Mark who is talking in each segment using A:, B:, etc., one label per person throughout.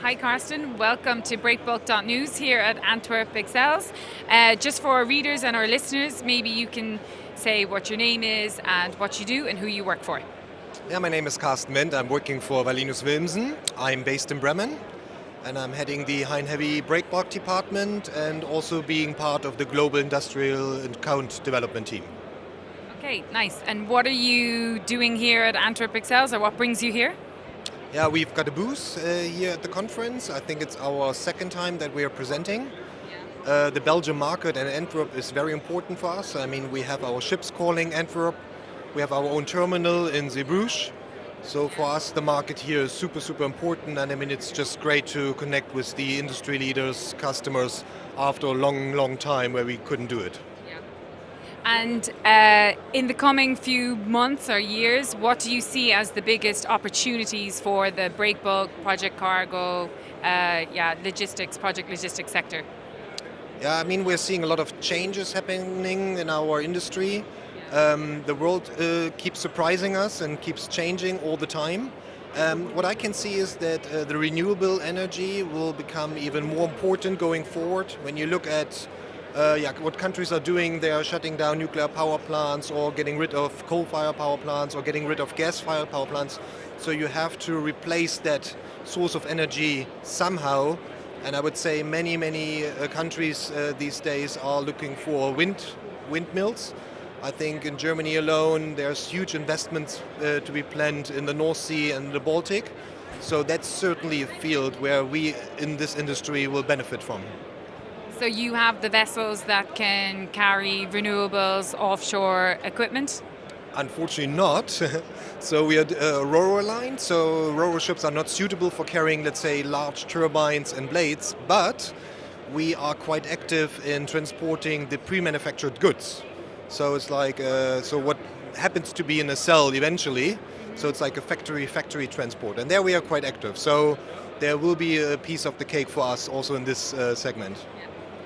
A: Hi Carsten, welcome to Breakbulk.news here at AntwerpXL. Just for our readers and our listeners, maybe you can say what your name is and what you do and who you work for.
B: Yeah, my name is Carsten Wendt. I'm working for Wallenius Wilhelmsen. I'm based in Bremen and I'm heading the high and heavy breakbulk department and also being part of the global industrial account development team.
A: Okay, nice. And what are you doing here at AntwerpXL, or what brings you here?
B: Yeah, we've got a booth here at the conference. I think it's our second time that we are presenting. The Belgian market and Antwerp is very important for us. I mean, we have our ships calling Antwerp. We have our own terminal in Zeebrugge. So for us, the market here is super, super important. And I mean, it's just great to connect with the industry leaders, customers, after a long, long time where we couldn't do it.
A: And in the coming few months or years, what do you see as the biggest opportunities for the breakbulk, project cargo, project logistics sector?
B: Yeah, I mean, we're seeing a lot of changes happening in our industry. The world keeps surprising us and keeps changing all the time. What I can see is that the renewable energy will become even more important going forward. When you look at what countries are doing, they are shutting down nuclear power plants or getting rid of coal-fired power plants or getting rid of gas-fired power plants. So you have to replace that source of energy somehow. And I would say many countries these days are looking for windmills. I think in Germany alone there's huge investments to be planned in the North Sea and the Baltic. So that's certainly a field where we in this industry will benefit from.
A: So you have the vessels that can carry renewables, offshore equipment?
B: Unfortunately not. So we are a RoRo line, so RoRo ships are not suitable for carrying, let's say, large turbines and blades, but we are quite active in transporting the pre-manufactured goods. So it's like, so what happens to be in a cell eventually, so it's like a factory transport, and there we are quite active. So there will be a piece of the cake for us also in this segment.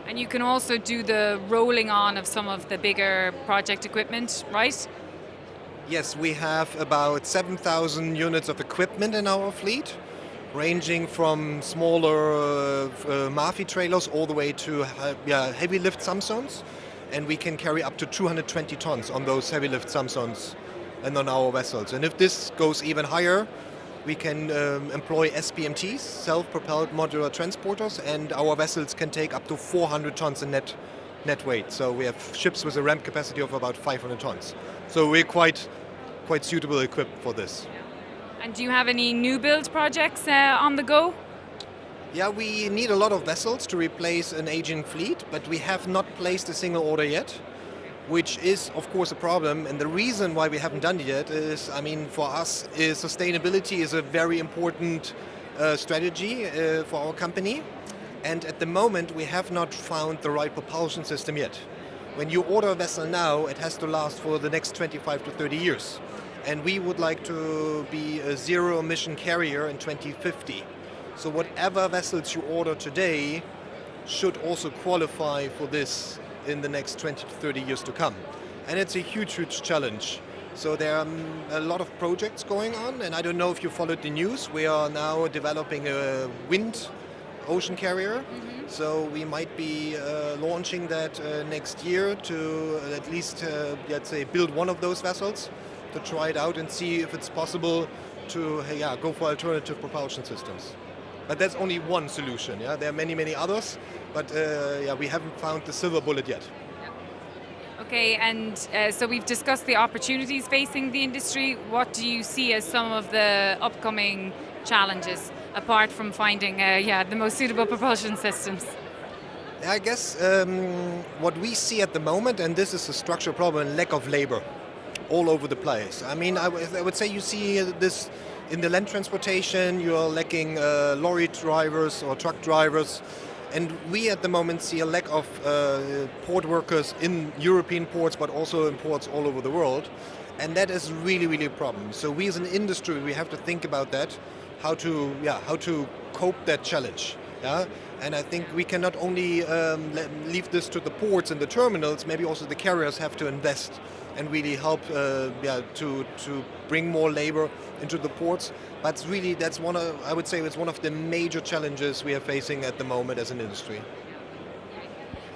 A: And you can also do the rolling on of some of the bigger project equipment, right?
B: Yes, we have about 7,000 units of equipment in our fleet, ranging from smaller Murphy trailers all the way to heavy lift Samsons. And we can carry up to 220 tons on those heavy lift Samsons and on our vessels. And if this goes even higher, we can employ SPMTs, self-propelled modular transporters, and our vessels can take up to 400 tons in net weight. So we have ships with a ramp capacity of about 500 tons. So we're quite suitable equipped for this.
A: And do you have any new build projects on the go?
B: Yeah, we need a lot of vessels to replace an aging fleet, but we have not placed a single order yet, which is, of course, a problem. And the reason why we haven't done it yet is, I mean, for us, sustainability is a very important strategy for our company. And at the moment, we have not found the right propulsion system yet. When you order a vessel now, it has to last for the next 25 to 30 years. And we would like to be a zero-emission carrier in 2050. So whatever vessels you order today should also qualify for this in the next 20 to 30 years to come. And it's a huge challenge. So there are a lot of projects going on, and I don't know if you followed the news. We are now developing a wind ocean carrier. Mm-hmm. So we might be launching that next year to at least, let's say, build one of those vessels to try it out and see if it's possible to go for alternative propulsion systems. But that's only one solution. Yeah, there are many others, but we haven't found the silver bullet yet.
A: Okay, and so we've discussed the opportunities facing the industry. What do you see as some of the upcoming challenges, apart from finding the most suitable propulsion systems?
B: I guess what we see at the moment, and this is a structural problem, lack of labor all over the place. I mean, I would say you see this in the land transportation. You're lacking lorry drivers or truck drivers. And we at the moment see a lack of port workers in European ports, but also in ports all over the world. And that is really a problem. So we as an industry, we have to think about that, how to cope that challenge. Yeah, and I think we cannot only leave this to the ports and the terminals. Maybe also the carriers have to invest and really help, to bring more labor into the ports. But really, that's I would say, it's one of the major challenges we are facing at the moment as an industry.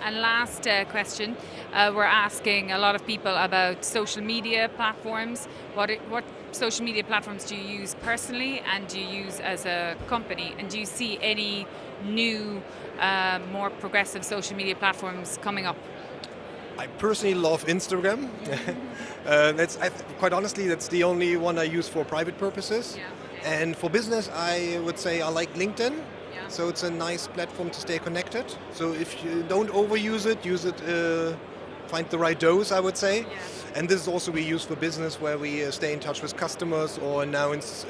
A: And last question, we're asking a lot of people about social media platforms. What social media platforms do you use personally, and do you use as a company? And do you see any new, more progressive social media platforms coming up?
B: I personally love Instagram. Quite honestly, that's the only one I use for private purposes.
A: Yeah.
B: And for business, I would say I like LinkedIn.
A: Yeah.
B: So it's a nice platform to stay connected. So if you don't overuse it, use it, find the right dose, I would say.
A: Yeah.
B: And this is also we use for business, where we stay in touch with customers or announce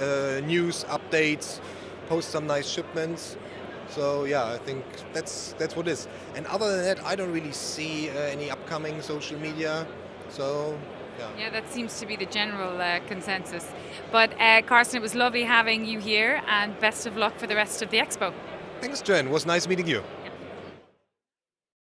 B: news updates, post some nice shipments. So yeah, I think that's what it is. And other than that, I don't really see any upcoming social media. So yeah.
A: Yeah, that seems to be the general consensus. But Carsten, it was lovely having you here, and best of luck for the rest of the expo.
B: Thanks, Jen. It was nice meeting you.